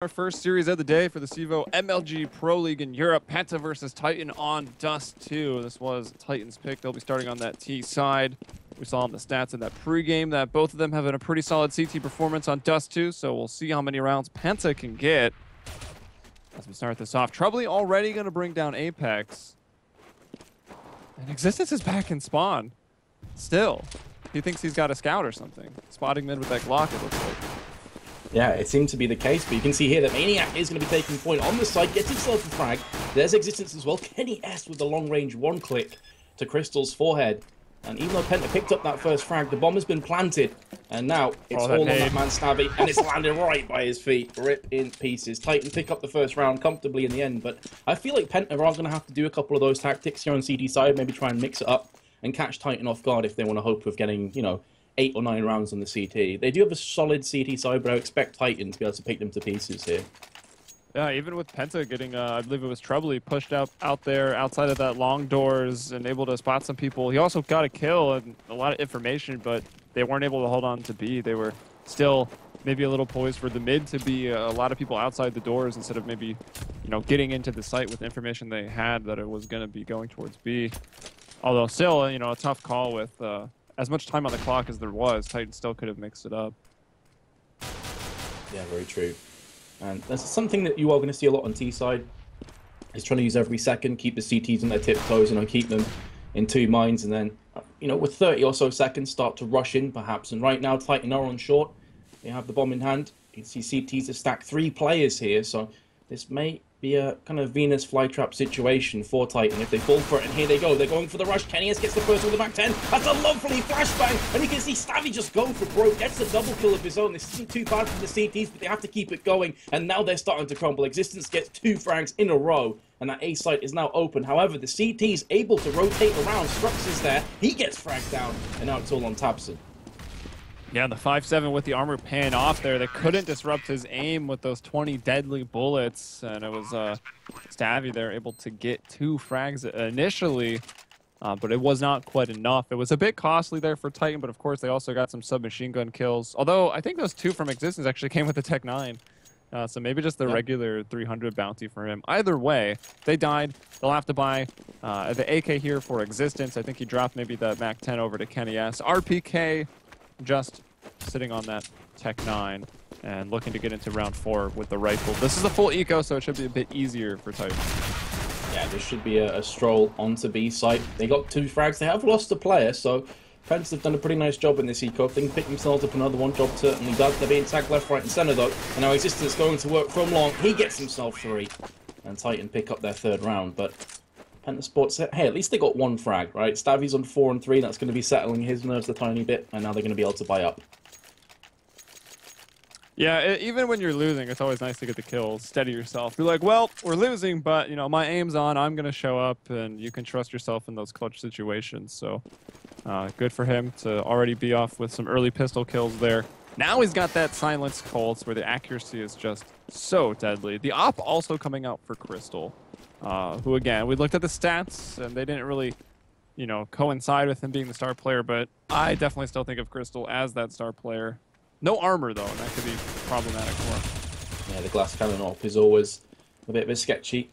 Our first series of the day for the CEVO MLG Pro League in Europe. Penta versus Titan on Dust 2. This was Titan's pick. They'll be starting on that T side. We saw in the stats in that pregame that both of them have a pretty solid CT performance on Dust 2, so we'll see how many rounds Penta can get. As we start this off, Troubly already going to bring down Apex. And Existence is back in spawn. Still. He thinks he's got a scout or something. Spotting mid with that Glock, it looks like. Yeah, it seemed to be the case, but you can see here that Maniac is going to be taking point on the side, gets himself a frag. There's Existence as well. Kenny S with the long-range one-click to Crystal's forehead. And even though Penta picked up that first frag, the bomb has been planted. And now it's all on that man Stabby, and it's landed right by his feet. Rip in pieces. Titan pick up the first round comfortably in the end, but I feel like Penta are going to have to do a couple of those tactics here on CT side, maybe try and mix it up and catch Titan off guard if they want to hope of getting, you know, 8 or 9 rounds on the CT. They do have a solid CT side, but I expect Titan to be able to pick them to pieces here. Yeah, even with Penta getting, I believe it was Troubly, pushed out there outside of that long doors and able to spot some people. He also got a kill and a lot of information, but they weren't able to hold on to B. They were still maybe a little poised for the mid to be a lot of people outside the doors instead of maybe, you know, getting into the site with information they had that it was going to be going towards B. Although still, you know, a tough call with as much time on the clock as there was. Titan still could have mixed it up. Yeah, very true. And that's something that you are going to see a lot on T side. Is trying to use every second, keep the CTs on their tiptoes, and keep them in 2 minds, and then, you know, with 30 or so seconds, start to rush in perhaps. And right now, Titan are on short. They have the bomb in hand. You can see CTs have stacked 3 players here, so this may be a kind of Venus flytrap situation for Titan if they fall for it. And here they go. They're going for the rush. Kenny S gets the first with the back 10. That's a lovely flashbang. And you can see Stabby just go for broke. Gets a double kill of his own. This isn't too bad for the CTs, but they have to keep it going. And now they're starting to crumble. Existence gets 2 frags in a row. And that A site is now open. However, the CT's able to rotate around. Strux is there. He gets fragged down. And now it's all on Tabson. Yeah, the 5-7 with the armor paying off there. They couldn't disrupt his aim with those 20 deadly bullets. And it was Stabby there able to get 2 frags initially. But it was not quite enough. It was a bit costly there for Titan, but of course they also got some submachine gun kills. Although I think those 2 from Existence actually came with the Tech 9. So maybe just the regular 300 bounty for him. Either way, they died. They'll have to buy the AK here for Existence. I think he dropped maybe the Mac 10 over to Kenny S. RPK just sitting on that Tech 9 and looking to get into round 4 with the rifle. This is a full eco, so it should be a bit easier for Titan. Yeah, this should be a stroll onto B site. They got 2 frags. They have lost a player, so Penta have done a pretty nice job in this eco. If they can pick themselves up another one, job certainly done. They're being tagged left, right, and center though. And now Existence going to work from long. He gets himself 3, and Titan pick up their 3rd round. But Penta Sports, hey, at least they got 1 frag, right? Stabby's on 4 and 3. That's going to be settling his nerves a tiny bit, and now they're going to be able to buy up. Yeah, even when you're losing, it's always nice to get the kills. Steady yourself. You're like, well, we're losing, but, you know, my aim's on. I'm going to show up, and you can trust yourself in those clutch situations. So, good for him to already be off with some early pistol kills there. Now he's got that silenced Colts where the accuracy is just so deadly. The op also coming out for Crystal, who, again, we looked at the stats, and they didn't really, you know, coincide with him being the star player, but I definitely still think of Crystal as that star player. No armor, though, and that could be problematic for him. Yeah, the glass cannon op is always a bit of a sketchy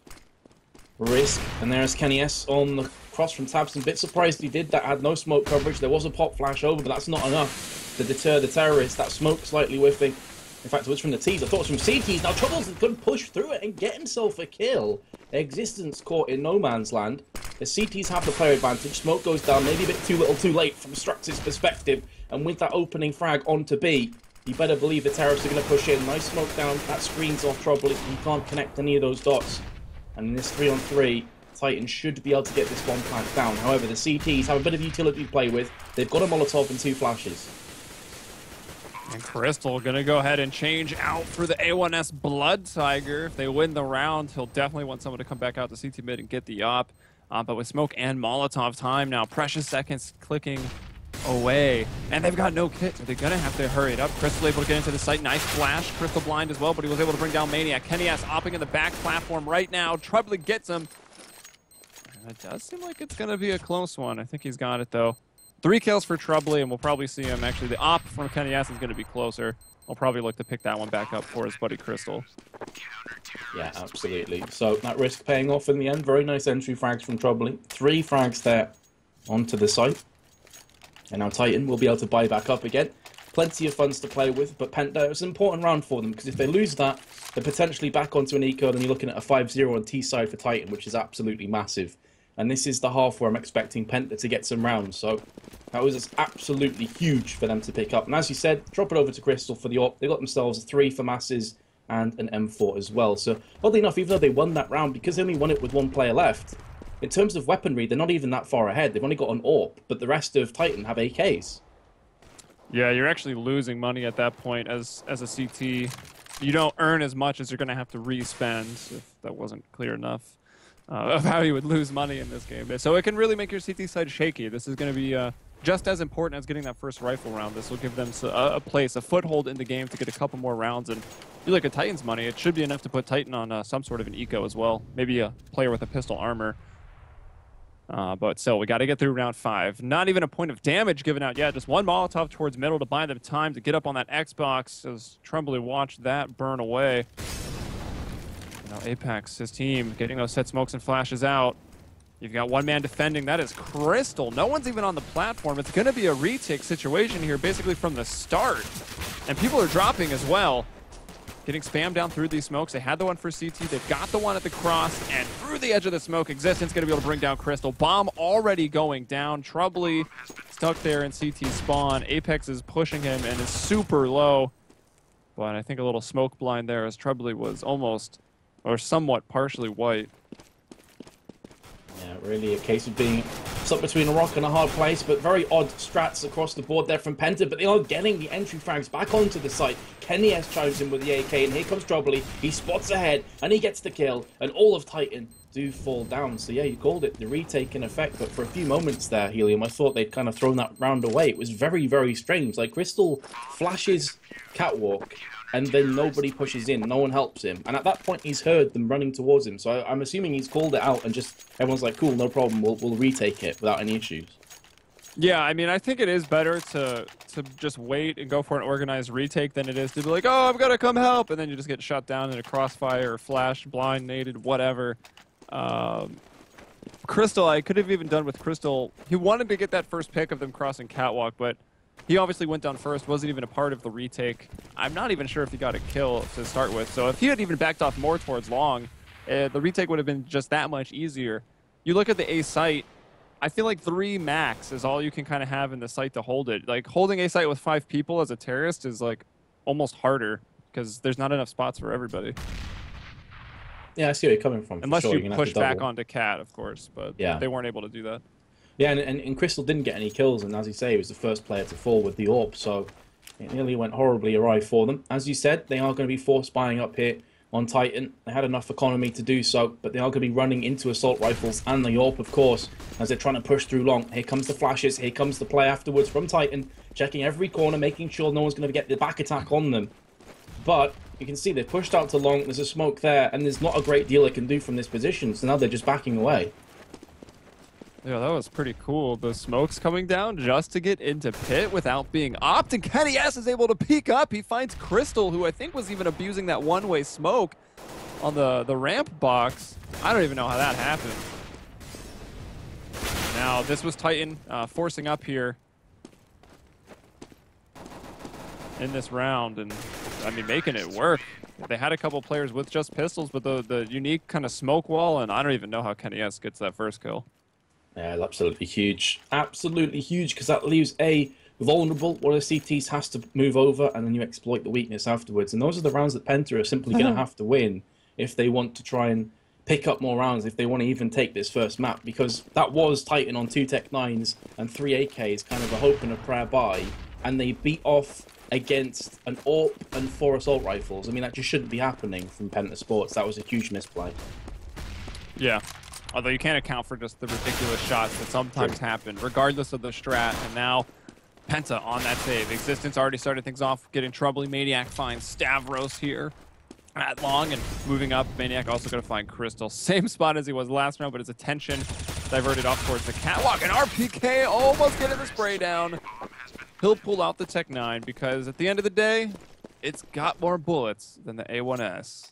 risk. And there's Kenny S on the cross from Tabson. A bit surprised he did that. Had no smoke coverage. There was a pop flash over, but that's not enough to deter the terrorists. That smoke slightly whiffing. In fact, it was from the T's. I thought it was from CT's. Now Troubles could push through it and get himself a kill. Existence caught in no man's land. The CT's have the player advantage. Smoke goes down, maybe a bit too little too late from Strux's perspective. And with that opening frag onto B, you better believe the terrorists are going to push in. Nice smoke down. That screens off Trouble. You can't connect any of those dots. And in this 3-on-3, Titan should be able to get this bomb plant down. However, the CTs have a bit of utility to play with. They've got a Molotov and 2 flashes. And Crystal gonna go ahead and change out for the A1S Blood Tiger. If they win the round, he'll definitely want someone to come back out to CT mid and get the op. But with smoke and Molotov time now, precious seconds clicking away. And they've got no kit, so they're gonna have to hurry it up. Crystal able to get into the site. Nice flash. Crystal blind as well, but he was able to bring down Maniac. Kenny S opping in the back platform right now. Troubly gets him. And it does seem like it's gonna be a close one. I think he's got it though. 3 kills for Troubly, and we'll probably see him. Actually, the op from Kenny S is going to be closer. I'll probably look to pick that one back up for his buddy Crystal. Yeah, absolutely. So that risk paying off in the end. Very nice entry frags from Troubly. 3 frags there onto the site. And now Titan will be able to buy back up again. Plenty of funds to play with, but Penta, it was an important round for them, because if they lose that, they're potentially back onto an eco, and you're looking at a 5-0 on T side for Titan, which is absolutely massive. And this is the half where I'm expecting Penta to get some rounds, so that was just absolutely huge for them to pick up. And as you said, drop it over to Crystal for the AWP. They got themselves 3 FAMASs and an M4 as well. So oddly enough, even though they won that round, because they only won it with 1 player left, in terms of weaponry, they're not even that far ahead. They've only got an AWP, but the rest of Titan have AKs. Yeah, you're actually losing money at that point as a CT. You don't earn as much as you're going to have to re-spend, if that wasn't clear enough, of how you would lose money in this game. So it can really make your CT side shaky. This is going to be just as important as getting that first rifle round. This will give them a place, a foothold in the game to get a couple more rounds. And you look at Titan's money, it should be enough to put Titan on some sort of an eco as well. Maybe a player with a pistol armor. But still, we got to get through round 5. Not even a point of damage given out yet. Just 1 Molotov towards middle to buy them time to get up on that Xbox as Trembly watched that burn away. Now Apex, his team, getting those set smokes and flashes out. You've got 1 man defending. That is Crystal. No one's even on the platform. It's going to be a retake situation here basically from the start. And people are dropping as well. Getting spammed down through these smokes. They had the one for CT. They've got the one at the cross. And through the edge of the smoke, Existence going to be able to bring down Crystal. Bomb already going down. Troubly stuck there in CT spawn. Apex is pushing him and is super low. But I think a little smoke blind there as Troubly was almost, or somewhat partially white. Yeah, really a case of being stuck between a rock and a hard place, but very odd strats across the board there from Penta, but they are getting the entry frags back onto the site. Kenny S chimes in with the AK, and here comes Troubly. He spots ahead, and he gets the kill, and all of Titan do fall down. So yeah, you called it, the retake in effect, but for a few moments there, Helium, I thought they'd kind of thrown that round away. It was very, very strange. Like, Crystal flashes catwalk, and then nobody pushes in, no one helps him. And at that point, he's heard them running towards him. So I'm assuming he's called it out and just, everyone's like, cool, no problem, we'll retake it without any issues. Yeah, I mean, I think it is better to just wait and go for an organized retake than it is to be like, oh, I've got to come help, and then you just get shut down in a crossfire or flash, blind, naded, whatever. Crystal, I could have even done with Crystal. He wanted to get that first pick of them crossing catwalk, but he obviously went down first, wasn't even a part of the retake. I'm not even sure if he got a kill to start with. So if he had even backed off more towards long, the retake would have been just that much easier. You look at the A site, I feel like 3 max is all you can kind of have in the site to hold it. Like, holding A site with 5 people as a terrorist is like almost harder because there's not enough spots for everybody. Yeah, I see where you're coming from. Unless sure. you push back onto Cat, of course, but yeah, they weren't able to do that. Yeah, and Crystal didn't get any kills, and as you say, he was the first player to fall with the AWP, so it nearly went horribly awry for them. As you said, they are going to be force buying up here on Titan. They had enough economy to do so, but they are going to be running into assault rifles and the AWP, of course, as they're trying to push through long. Here comes the flashes, here comes the play afterwards from Titan, checking every corner, making sure no one's going to get the back attack on them. But you can see they've pushed out to long, there's a smoke there, and there's not a great deal they can do from this position, so now they're just backing away. Yeah, that was pretty cool. The smoke's coming down just to get into pit without being opt, and Kenny S is able to peek up. He finds Crystal, who I think was even abusing that one-way smoke on the ramp box. I don't even know how that happened. Now, this was Titan forcing up here in this round, and I mean, making it work. They had a couple players with just pistols, but the unique kind of smoke wall, and I don't even know how Kenny S gets that first kill. Yeah, absolutely huge. Absolutely huge, because that leaves A vulnerable. One of the CTs has to move over, and then you exploit the weakness afterwards. And those are the rounds that Penta are simply going to have to win if they want to try and pick up more rounds, if they want to even take this first map. Because that was Titan on 2 Tech 9s and 3 AKs, kind of a hope and a prayer buy. And they beat off against an AWP and 4 assault rifles. I mean, that just shouldn't be happening from Penta Sports. That was a huge misplay. Yeah. Although you can't account for just the ridiculous shots that sometimes happen, regardless of the strat. And now Penta on that save. Existence already started things off, getting Troubly. Maniac finds Stavros here at long and moving up. Maniac also going to find Crystal. Same spot as he was last round, but his attention diverted off towards the catwalk. And RPK almost getting the spray down. He'll pull out the Tech 9 because at the end of the day, it's got more bullets than the A1S.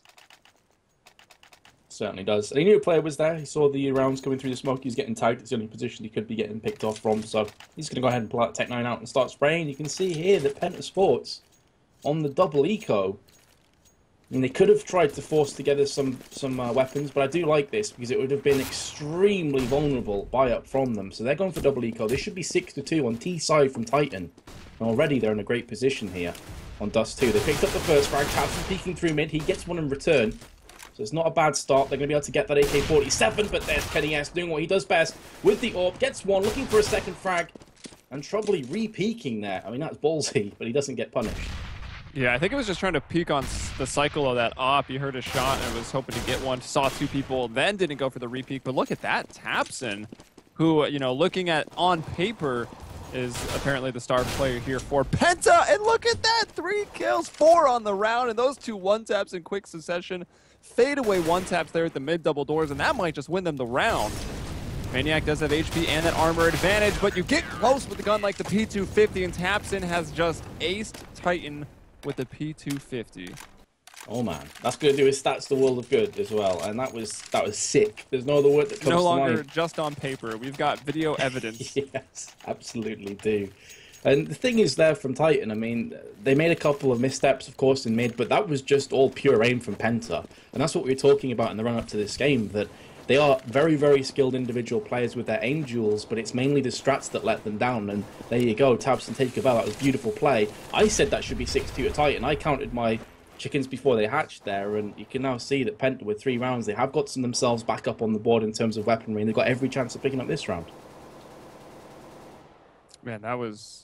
Certainly does. And he knew a player was there. He saw the rounds coming through the smoke. He was getting tagged. It's the only position he could be getting picked off from. So he's going to go ahead and pull out Tech 9 out and start spraying. You can see here that Penta Sports on the double eco. I mean, they could have tried to force together some weapons, but I do like this because it would have been extremely vulnerable buy-up from them. So they're going for double eco. This should be 6-2 on T side from Titan. And already they're in a great position here on Dust 2. They picked up the first frag. Captain peeking through mid. He gets one in return. So it's not a bad start. They're going to be able to get that AK-47, but there's Kenny S doing what he does best with the AWP. Gets one, looking for a second frag, and Troubly re-peeking there. I mean, that's ballsy, but he doesn't get punished. Yeah, I think it was just trying to peek on the cycle of that AWP. He heard a shot and was hoping to get one, saw two people, then didn't go for the re-peek. But look at that, Tapson, who, you know, looking at on paper, is apparently the star player here for Penta. And look at that, 3 kills, 4 on the round, and those 2 one-taps in quick succession. Fadeaway one-taps there at the mid-double doors, and that might just win them the round. Maniac does have HP and that armor advantage, but you get close with a gun like the P250, and Tapson has just aced Titan with the P250. Oh man, that's going to do his stats the world of good as well, and that was sick. There's no other word that comes to mind. No longer just on paper. We've got video evidence. Yes, absolutely do. And the thing is there from Titan, I mean, they made a couple of missteps, of course, in mid, but that was just all pure aim from Penta. And that's what we were talking about in the run-up to this game, that they are very, very skilled individual players with their aim duels, but it's mainly the strats that let them down. And there you go, Tabson take a bell. That was beautiful play. I said that should be 6-2 to Titan. I counted my chickens before they hatched there, and you can now see that Penta, with 3 rounds, they have got themselves back up on the board in terms of weaponry, and they've got every chance of picking up this round. Man, that was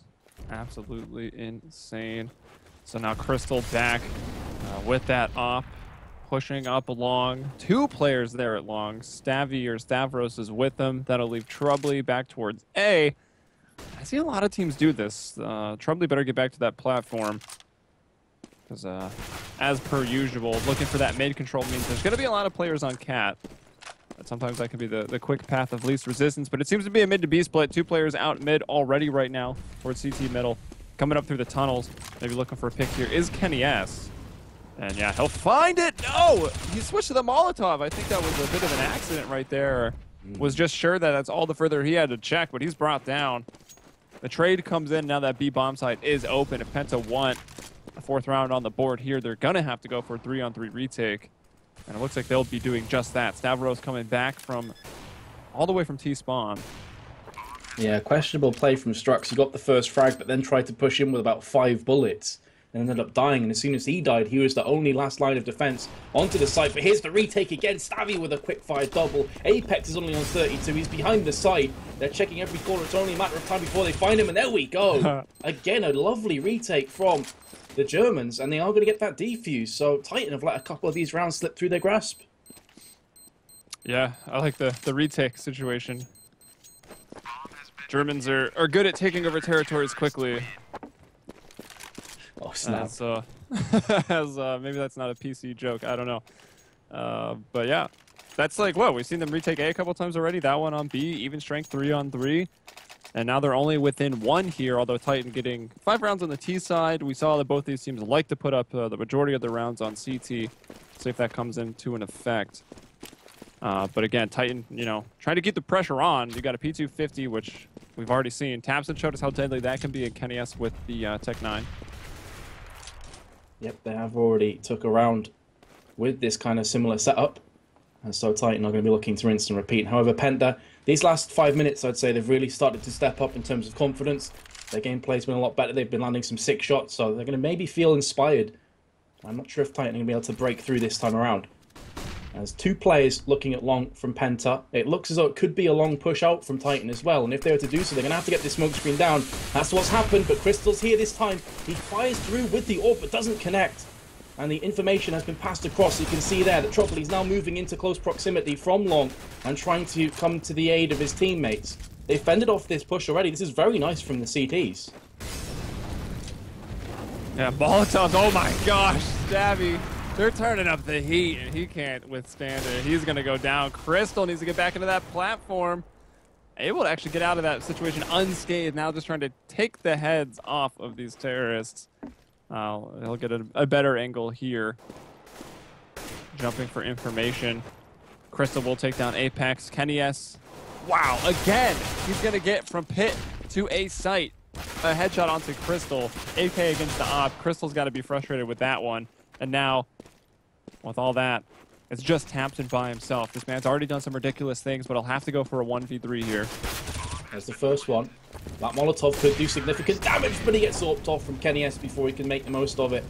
absolutely insane. So now Crystal back with that op, pushing up along. 2 players there at long. Stavros is with them. That'll leave Troubly back towards A. I see a lot of teams do this. Troubly better get back to that platform, because as per usual, looking for that mid control means there's going to be a lot of players on Cat. But sometimes that can be the quick path of least resistance, but it seems to be a mid to B split. 2 players out mid already right now towards CT middle. Coming up through the tunnels, maybe looking for a pick here is Kenny S. And yeah, he'll find it. No, he switched to the Molotov. I think that was a bit of an accident right there. Was just sure that that's all the further he had to check, but he's brought down. The trade comes in now that B bomb site is open. If Penta want a 4th round on the board here, they're gonna have to go for a 3-on-3 retake. And it looks like they'll be doing just that. Stavros coming back from all the way from T-spawn. Yeah, questionable play from Strux. He got the first frag, but then tried to push in with about 5 bullets. And ended up dying, and as soon as he died, he was the only last line of defense onto the site. But here's the retake again. Stavy with a quick-fire double. Apex is only on 32. He's behind the site. They're checking every corner. It's only a matter of time before they find him, and there we go. Again, a lovely retake from the Germans, and they are going to get that defuse. So Titan have let a couple of these rounds slip through their grasp. Yeah, I like the retake situation. Germans are good at taking over territories quickly. Oh, snap. Maybe that's not a PC joke. I don't know. But yeah, that's like, whoa, we've seen them retake A couple times already. That one on B, even strength 3-on-3. And now they're only within 1 here, although Titan getting 5 rounds on the T side. We saw that both these teams like to put up the majority of the rounds on CT. See if that comes into an effect. But again, Titan, you know, trying to keep the pressure on. You got a P250, which we've already seen. Tapson showed us how deadly that can be in Kenny S with the Tech 9. Yep, they have already took a round with this kind of similar setup. And so Titan are going to be looking to rinse and repeat. However, Penta, these last 5 minutes, I'd say they've really started to step up in terms of confidence. Their gameplay's been a lot better. They've been landing some sick shots, so they're going to maybe feel inspired. I'm not sure if Titan are going to be able to break through this time around. There's 2 players looking at long from Penta. It looks as though it could be a long push out from Titan as well. And if they were to do so, they're going to have to get this smoke screen down. That's what's happened, but Crystal's here this time. He fires through with the AWP, but doesn't connect. And the information has been passed across. You can see there that Troubly is now moving into close proximity from long and trying to come to the aid of his teammates. They've fended off this push already. This is very nice from the CTs. Yeah, Molotovs, oh my gosh, Stabby. They're turning up the heat, and he can't withstand it. He's going to go down. Crystal needs to get back into that platform. Able to actually get out of that situation unscathed. Now just trying to take the heads off of these terrorists. He'll get a better angle here. Jumping for information. Crystal will take down Apex. Kenny S. Wow, again, he's going to get from pit to a site. A headshot onto Crystal. AK against the op. Crystal's got to be frustrated with that one. And now, with all that, it's just Tapson by himself. This man's already done some ridiculous things, but he'll have to go for a 1v3 here. There's the first one. That Molotov could do significant damage, but he gets warped off from Kenny S before he can make the most of it.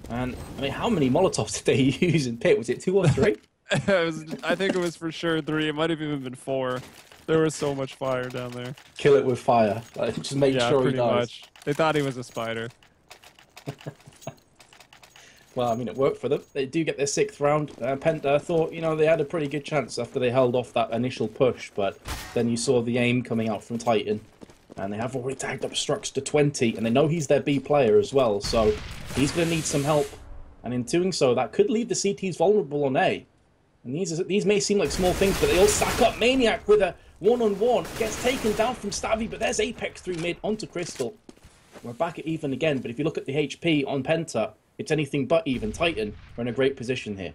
And, I mean, how many Molotovs did they use in pit? Was it 2 or 3? I think it was for sure 3. It might have even been 4. There was so much fire down there. Kill it with fire. Just make sure he dies. Much. They thought he was a spider. Well, I mean, it worked for them. They do get their 6th round. Penta thought, you know, they had a pretty good chance after they held off that initial push, but then you saw the aim coming out from Titan, and they have already tagged up Strux to 20, and they know he's their B player as well, so he's going to need some help, and in doing so, that could leave the CTs vulnerable on A. And these may seem like small things, but they all stack up. Maniac with a one-on-one gets taken down from Stabby, but there's Apex through mid onto Crystal. We're back at even again, but if you look at the HP on Penta, it's anything but even. Titan are in a great position here.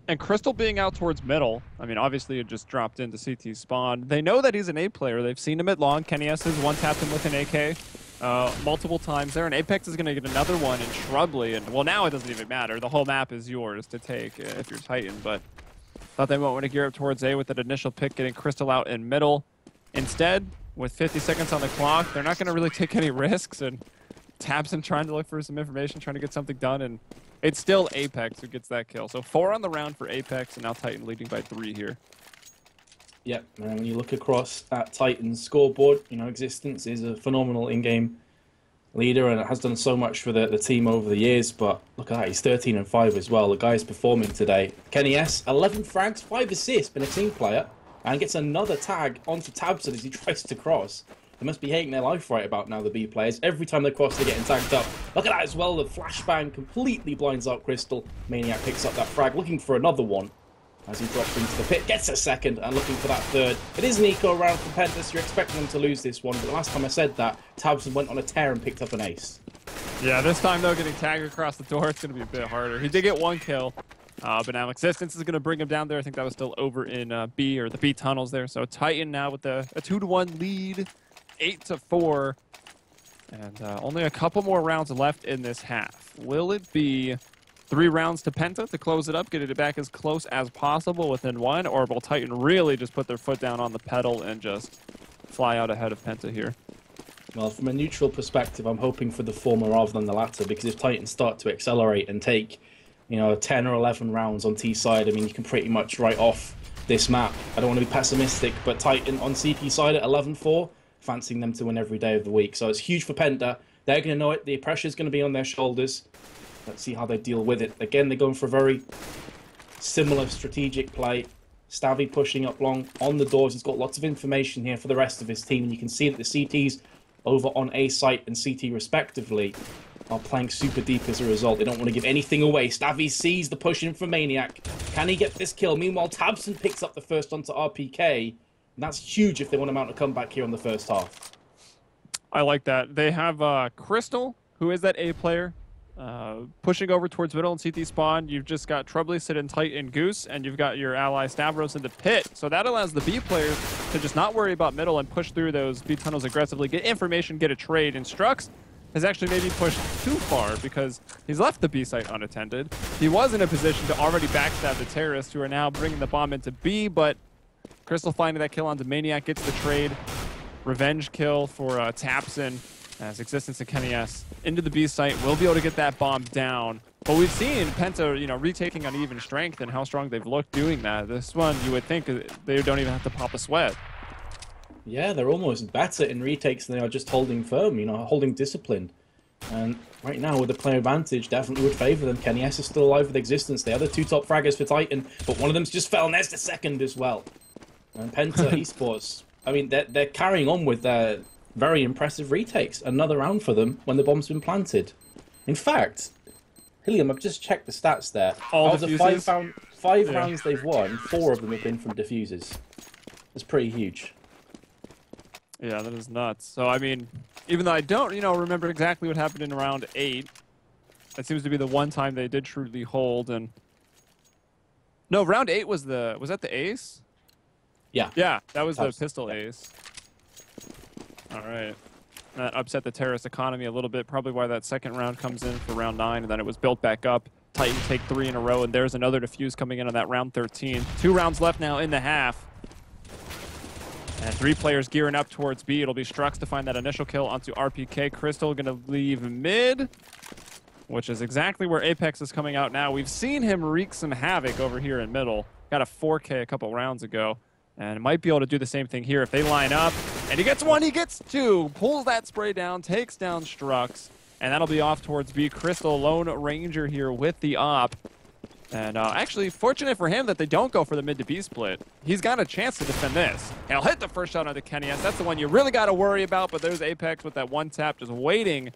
And Crystal being out towards middle, I mean, obviously it just dropped into CT spawn. They know that he's an A player. They've seen him at long. Kenny S has one-tapped him with an AK multiple times there, and Apex is going to get another one in Shrubly. And, well, now it doesn't even matter. The whole map is yours to take if you're Titan, but thought they might want to gear up towards A with that initial pick, getting Crystal out in middle. Instead, with 50 seconds on the clock, they're not going to really take any risks, and Tapson trying to look for some information, trying to get something done, and it's still Apex who gets that kill. So 4 on the round for Apex, and now Titan leading by 3 here. Yep, and when you look across at Titan's scoreboard, you know, Existence is a phenomenal in-game leader, and it has done so much for the team over the years, but look at that, he's 13 and 5 as well. The guy's performing today. Kenny S, 11 frags, 5 assists, been a team player, and gets another tag onto Tabson as he tries to cross. They must be hating their life right about now, the B players. Every time they cross, they're getting tagged up. Look at that as well. The flashbang completely blinds out Crystal. Maniac picks up that frag, looking for another one as he drops into the pit. Gets a second and looking for that third. It is an eco round for Pentas. You're expecting them to lose this one, but the last time I said that, Tabson went on a tear and picked up an ace. Yeah, this time, though, getting tagged across the door, it's going to be a bit harder. He did get 1 kill, but now Existence is going to bring him down there. I think that was still over in B, or the B tunnels there. So Titan now with a 2-1 lead. 8-4, and only a couple more rounds left in this half. Will it be 3 rounds to Penta to close it up, get it back as close as possible within 1, or will Titan really just put their foot down on the pedal and just fly out ahead of Penta here? Well, from a neutral perspective, I'm hoping for the former rather than the latter, because if Titans start to accelerate and take, you know, 10 or 11 rounds on T side, I mean, you can pretty much write off this map. I don't want to be pessimistic, but Titan on CP side at 11-4, fancying them to win every day of the week. So it's huge for Penta. They're going to know it. The pressure's going to be on their shoulders. Let's see how they deal with it. Again, they're going for a very similar strategic play. Stabby pushing up long on the doors. He's got lots of information here for the rest of his team. And you can see that the CTs over on A site and CT respectively are playing super deep as a result. They don't want to give anything away. Stabby sees the push in from Maniac. Can he get this kill? Meanwhile, Tabson picks up the first onto RPK. And that's huge if they want to mount a comeback here on the first half. I like that. They have Crystal, who is that A player, pushing over towards middle and CT spawn. You've just got Trubly, Sid, Titan, Goose, and you've got your ally Stavros in the pit. So that allows the B players to just not worry about middle and push through those B tunnels aggressively, get information, get a trade. And Strux has actually maybe pushed too far because he's left the B site unattended. He was in a position to already backstab the terrorists who are now bringing the bomb into B, but Crystal finding that kill onto Maniac, gets the trade. Revenge kill for Tapson as Existence and Kenny S into the B site. Will be able to get that bomb down. But we've seen Penta, you know, retaking on even strength and how strong they've looked doing that. This one, you would think they don't even have to pop a sweat. Yeah, they're almost better in retakes than they are just holding firm, you know, holding discipline. And right now, with the player advantage, definitely would favour them. Kenny S is still alive with Existence. They are the 2 top fraggers for Titan, but one of them's just fell, and there's the second as well. And Penta Esports, I mean, they're carrying on with their very impressive retakes. Another round for them when the bomb's been planted. In fact, Helium, I've just checked the stats there. All of the 5 rounds they've won, 4 of them have been from diffusers. That's pretty huge. Yeah, that is nuts. So, I mean, Even though I don't, remember exactly what happened in round 8. That seems to be the one time they did truly hold. And no, round 8 was that the ace? Yeah. Yeah, that was the Absolutely. pistol ace. All right. That upset the terrorist economy a little bit, probably why that second round comes in for round 9, and then it was built back up. Titan take 3 in a row, and there's another defuse coming in on that round 13. 2 rounds left now in the half. And 3 players gearing up towards B. It'll be Strux to find that initial kill onto RPK. Crystal gonna leave mid, which is exactly where Apex is coming out now. We've seen him wreak some havoc over here in middle. Got a 4K a couple rounds ago. And might be able to do the same thing here if they line up. And he gets 1, he gets 2. Pulls that spray down, takes down Strux. And that'll be off towards B. Crystal, Lone Ranger here with the op. And actually, fortunate for him that they don't go for the mid to B split. He's got a chance to defend this. He'll hit the first shot onto Kenny S. That's the one you really got to worry about. But there's Apex with that one tap just waiting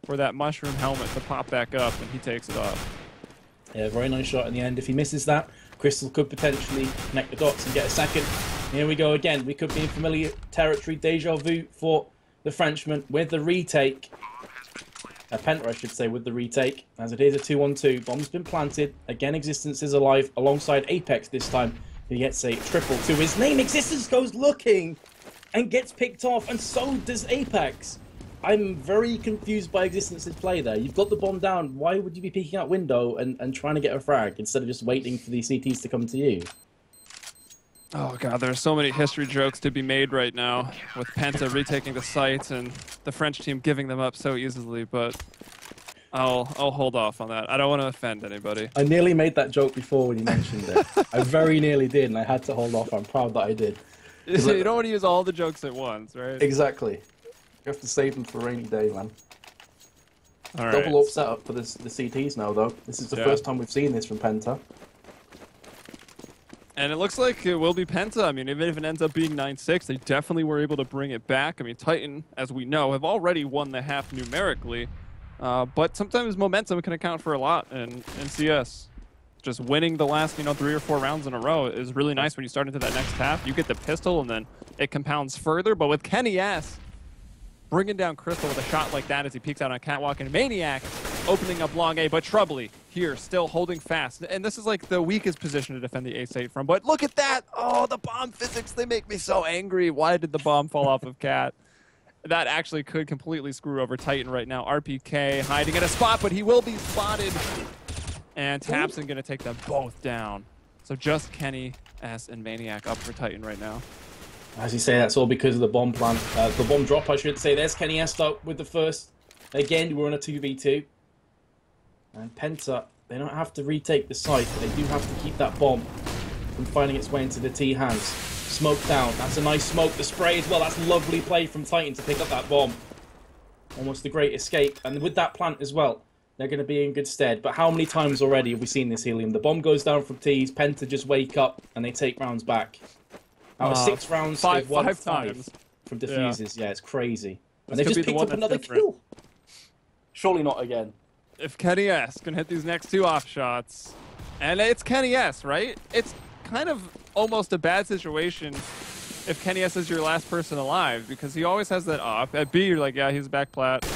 for that mushroom helmet to pop back up. And he takes it off. Yeah, very nice shot in the end. If he misses that, Crystal could potentially connect the dots and get a second. Here we go again. We could be in familiar territory. Deja vu for the Frenchman with the retake. Penta, I should say, with the retake. As it is a 2-on-2. Bomb's been planted. Again, Existence is alive alongside Apex this time. He gets a triple to his name. Existence goes looking and gets picked off, and so does Apex. I'm very confused by Existence's play there. You've got the bomb down. Why would you be peeking out window and trying to get a frag instead of just waiting for the CTs to come to you? Oh god, there's so many history jokes to be made right now with Penta retaking the site and the French team giving them up so easily, but I'll hold off on that. I don't want to offend anybody. I nearly made that joke before when you mentioned it. I very nearly did, and I had to hold off. I'm proud that I did. You don't want to use all the jokes at once, right? Exactly. You have to save them for a rainy day, man. All right. Double up setup for the CTs now, though. This is the first time we've seen this from Penta. And it looks like it will be Penta. I mean, even if it ends up being 9-6, they definitely were able to bring it back. I mean, Titan, as we know, have already won the half numerically. But sometimes momentum can account for a lot in CS. Just winning the last, 3 or 4 rounds in a row is really nice when you start into that next half. You get the pistol, and then it compounds further. But with Kenny S bringing down Crystal with a shot like that as he peeks out on Catwalk, and Maniac opening up long A, but Troubly here still holding fast. And this is like the weakest position to defend the ace 8 from. But look at that! Oh, the bomb physics, they make me so angry. Why did the bomb fall off of Cat? That actually could completely screw over Titan right now. RPK hiding in a spot, but he will be spotted. And Tapson going to take them both down. So just Kenny S and Maniac up for Titan right now. As you say, that's all because of the bomb plant. The bomb drop, I should say. There's Kenny S up with the first. Again, we're on a 2v2. And Penta, they don't have to retake the site, but they do have to keep that bomb from finding its way into the T hands. Smoke down. That's a nice smoke. The spray as well. That's lovely play from Titan to pick up that bomb. Almost a great escape. And with that plant as well, they're going to be in good stead. But how many times already have we seen this, Helium? The bomb goes down from T's, Penta just wake up, and they take rounds back. Out of 6 rounds, they've won 5 times from defuses. Yeah, it's crazy. And This they've could just be the picked one up that's another different. kill. Surely not again. If Kenny S can hit these next 2 off shots, and it's Kenny S, right? It's kind of almost a bad situation if Kenny S is your last person alive, because he always has that off. At B, you're like, yeah, he's back plat.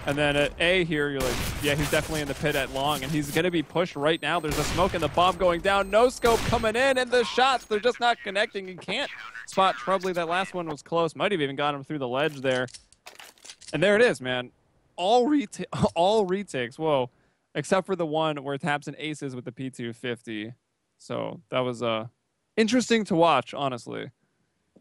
And then at A here, you're like, yeah, he's definitely in the pit at long, and he's going to be pushed right now. There's a smoke and the bomb going down. No scope coming in, and the shots, they're just not connecting. You can't spot Troubly. That last one was close. Might have even got him through the ledge there. And there it is, man. All retakes, whoa, except for the one where Tapson aces with the P250. So that was interesting to watch, honestly.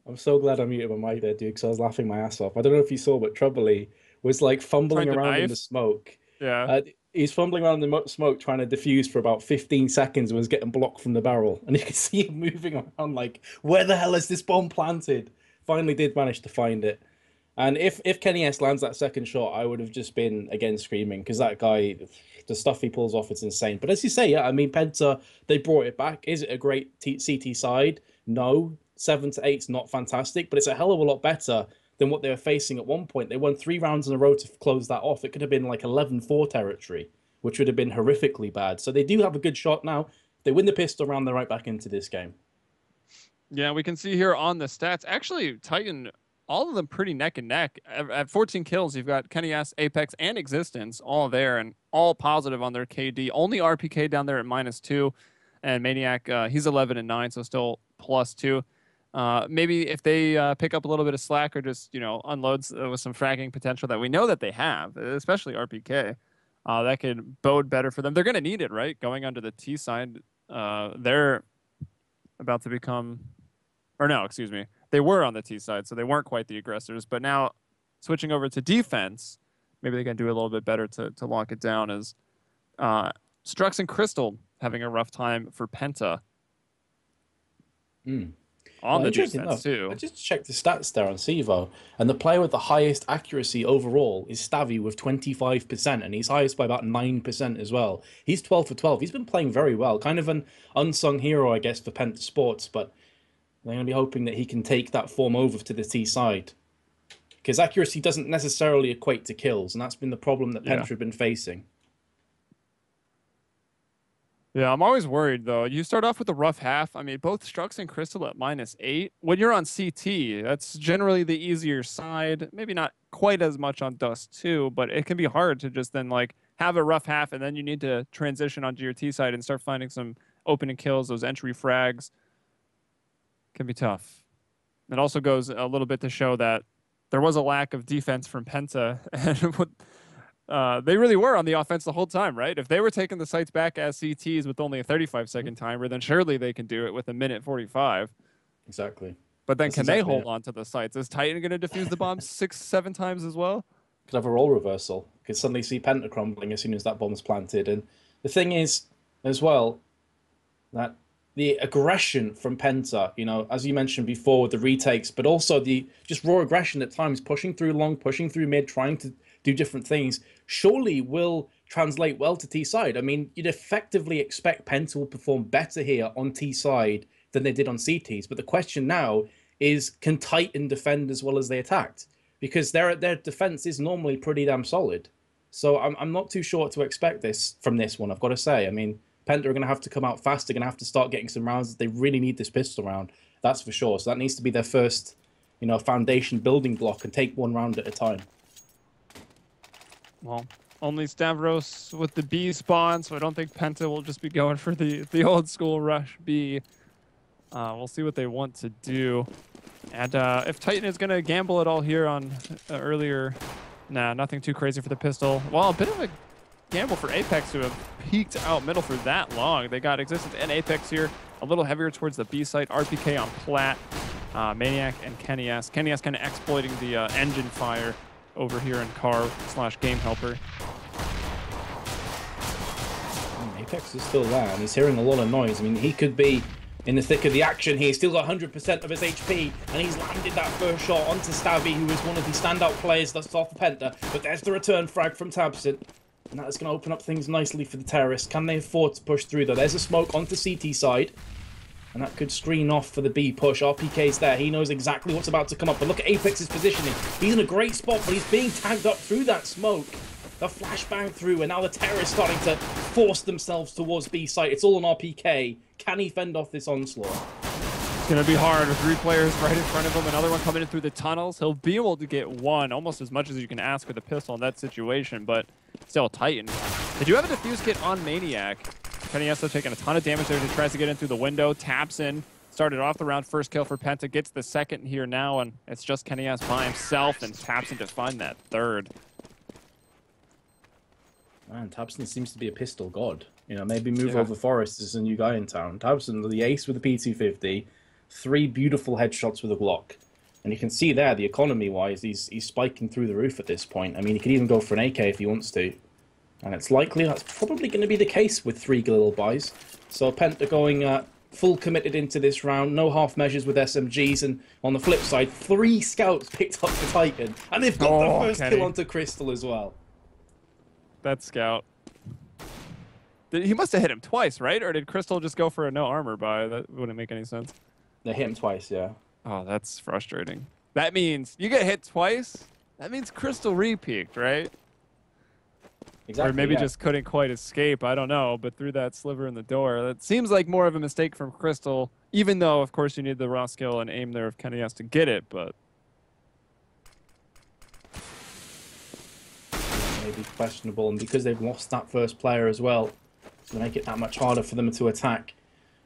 I'm so glad I muted my mic there, dude, because I was laughing my ass off. I don't know if you saw, but Troubly was like fumbling around in the smoke. Yeah. He's fumbling around in the smoke trying to defuse for about 15 seconds and was getting blocked from the barrel. And you can see him moving around like, where the hell is this bomb planted? Finally did manage to find it. And if Kenny S lands that second shot, I would have just been, again, screaming, because that guy, the stuff he pulls off, it's insane. But as you say, yeah, I mean, Penta, they brought it back. Is it a great CT side? No. 7 to 8's not fantastic, but it's a hell of a lot better than what they were facing at one point. They won 3 rounds in a row to close that off. It could have been like 11-4 territory, which would have been horrifically bad. So they do have a good shot now. If they win the pistol round, they're right back into this game. Yeah, we can see here on the stats. Actually, Titan all of them pretty neck and neck. At 14 kills, you've got Kenny S, Apex, and Existence all there and all positive on their KD. Only RPK down there at -2, and Maniac, he's 11 and 9, so still +2. Maybe if they pick up a little bit of slack or just unloads with some fragging potential that we know that they have, especially RPK, that could bode better for them. They're going to need it, right? Going onto the T side, they're about to become, or no, excuse me, they were on the T side, so they weren't quite the aggressors. But now switching over to defense, maybe they can do a little bit better to lock it down. As Strux and Crystal having a rough time for Penta. On the defense, too. I just checked the stats there on CEVO, and the player with the highest accuracy overall is Stavy with 25%, and he's highest by about 9% as well. He's 12 for 12. He's been playing very well. Kind of an unsung hero, I guess, for Penta Sports, but they're going to be hoping that he can take that form over to the T side. Because accuracy doesn't necessarily equate to kills, and that's been the problem that Penta have been facing. Yeah, I'm always worried, though. You start off with a rough half. I mean, both Strux and Crystal at -8. When you're on CT, that's generally the easier side. Maybe not quite as much on Dust, too, but it can be hard to just then, like, have a rough half, and then you need to transition onto your T side and start finding some opening kills, those entry frags. Can be tough. It also goes a little bit to show that there was a lack of defense from Penta, and they really were on the offense the whole time, right? If they were taking the sites back as CTs with only a 35-second timer, then surely they can do it with a minute 45. Exactly. But then can they hold on to the sites? Is Titan going to defuse the bombs 6-7 times as well? Could have a role reversal. Could suddenly see Penta crumbling as soon as that bomb's planted. And the thing is, as well, that the aggression from Penta, as you mentioned before with the retakes, but also the just raw aggression at times, pushing through long, pushing through mid, trying to do different things, surely will translate well to T side. I mean, you'd effectively expect Penta will perform better here on T side than they did on CTs. But the question now is, can Titan defend as well as they attacked? Because their defense is normally pretty damn solid. So I'm not too sure what to expect from this one, I've got to say. I mean, Penta are going to have to come out fast. They're going to have to start getting some rounds. They really need this pistol round, that's for sure. So that needs to be their first, foundation building block, and take one round at a time. Well, only Stavros with the B spawn, so I don't think Penta will just be going for the old school rush B. We'll see what they want to do. And if Titan is going to gamble at all here on earlier, nah, nothing too crazy for the pistol. Well, a bit of a gamble for Apex to have peeked out middle for that long. They got Existence and Apex here, a little heavier towards the B site. RPK on Plat, Maniac and Kenny S. Kenny S kind of exploiting the engine fire over here in car/game helper. Apex is still there, and he's hearing a lot of noise. I mean, he could be in the thick of the action here. He's still got 100% of his HP, and he's landed that first shot onto Stabby, who is one of the standout players that's off the Penta. But there's the return frag from Tabson, and that is going to open up things nicely for the terrorists. Can they afford to push through, though? There's a smoke onto CT side, and that could screen off for the B push. RPK's there. He knows exactly what's about to come up. But look at Apex's positioning. He's in a great spot, but he's being tagged up through that smoke. The flashbang through, and now the terrorists starting to force themselves towards B site. It's all on RPK. Can he fend off this onslaught? It's going to be hard with 3 players right in front of him. Another one coming in through the tunnels. He'll be able to get one, almost as much as you can ask with a pistol in that situation, but still Titan. They do have a defuse kit on Maniac. Kenny S taking a ton of damage there as he tries to get in through the window. Taps in. Started off the round, first kill for Penta. Gets the second here now, and it's just Kenny S by himself, and taps in to find that third. Man, Tabson seems to be a pistol god. Maybe move over Forest is a new guy in town. Tabson, the ace with the P250, 3 beautiful headshots with a Glock. And you can see there, the economy-wise, he's spiking through the roof at this point. I mean, he could even go for an AK if he wants to. And it's likely that's probably going to be the case with 3 little buys. So Penta going full committed into this round, no half measures with SMGs, and on the flip side, 3 scouts picked up the Titan, and they've got the first kill onto Crystal as well. That scout. He must have hit him twice, right? Or did Crystal just go for a no armor buy? That wouldn't make any sense. They hit him twice, yeah. Oh, that's frustrating. That means you get hit twice. That means Crystal re-peaked, right? Exactly. Or maybe just couldn't quite escape. I don't know. But through that sliver in the door, that seems like more of a mistake from Crystal. Even though, of course, you need the raw skill and aim there of Kenny has to get it. But be questionable, and because they've lost that first player as well, it's going to make it that much harder for them to attack.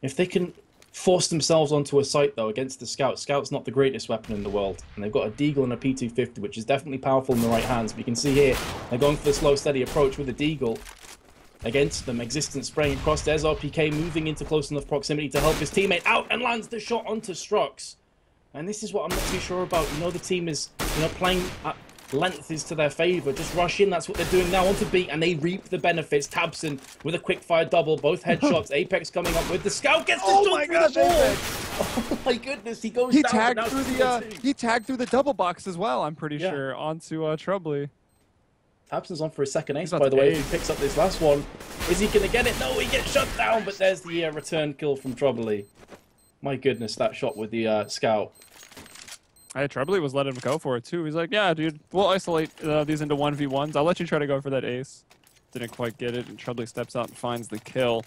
If they can force themselves onto a site, though, against the Scout, Scout's not the greatest weapon in the world, and they've got a Deagle and a P250, which is definitely powerful in the right hands, but you can see here, they're going for the slow, steady approach with the Deagle. Against them, Existence spraying across. There's RPK moving into close enough proximity to help his teammate out and lands the shot onto Strux. And this is what I'm not too sure about. You know, the team is, playing at length is to their favour. Just rush in. That's what they're doing now onto B, and they reap the benefits. Tabson with a quick fire double, both headshots. Apex coming up with the Scout, gets the shot through the ball. Oh my goodness, he goes down. He tagged through the double box as well, I'm pretty sure, onto Trubley. Tabson's on for his second ace, by the way, as he picks up this last one. Is he going to get it? No, he gets shut down, but there's the return kill from Trubley. My goodness, that shot with the Scout. Hey, Trubley was letting him go for it, too. He's like, yeah, dude, we'll isolate these into 1v1s. I'll let you try to go for that ace. Didn't quite get it, and Trubley steps out and finds the kill.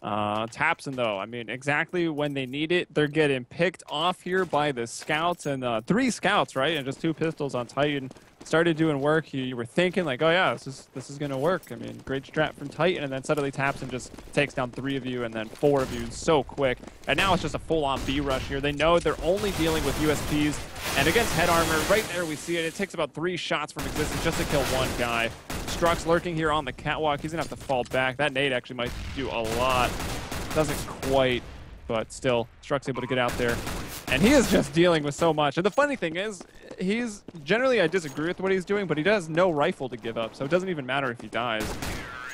Tabson, though, I mean, exactly when they need it, they're getting picked off here by the Scouts, and 3 Scouts, right? And just 2 pistols on Titan. Started doing work. You were thinking like, oh yeah, this is gonna work. I mean, great strat from Titan, and then suddenly Tabson just takes down 3 of you, and then 4 of you so quick. And now it's just a full-on B rush here. They know they're only dealing with USPs, and against head armor, right there we see it. It takes about 3 shots from Existence just to kill 1 guy. Strux lurking here on the catwalk. He's gonna have to fall back. That nade actually might do a lot. Doesn't quite, but still, Strux able to get out there. And he is just dealing with so much. And the funny thing is, generally I disagree with what he's doing, but he does no rifle to give up, so it doesn't even matter if he dies.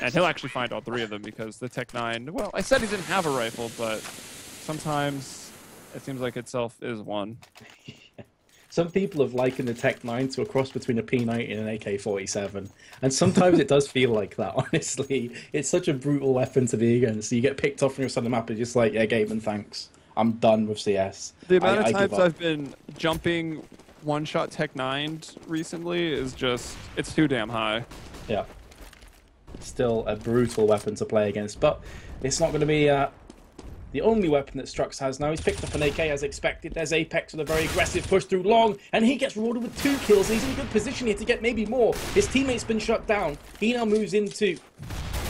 And he'll actually find all 3 of them because the Tech 9, well, I said he didn't have a rifle, but sometimes it seems like itself is one. Some people have likened the Tech 9 to a cross between a P90 and an AK-47. And sometimes it does feel like that, honestly. It's such a brutal weapon to be against. So you get picked off on your side of the map and you're just like, yeah, Gateman, thanks. I'm done with CS. The amount of times I've been jumping one-shot Tech 9 recently is just, it's too damn high. Yeah. Still a brutal weapon to play against. But it's not going to be the only weapon that Strux has now. He's picked up an AK as expected. There's Apex with a very aggressive push through long, and he gets rewarded with 2 kills. He's in a good position here to get maybe more. His teammate's been shut down. He now moves into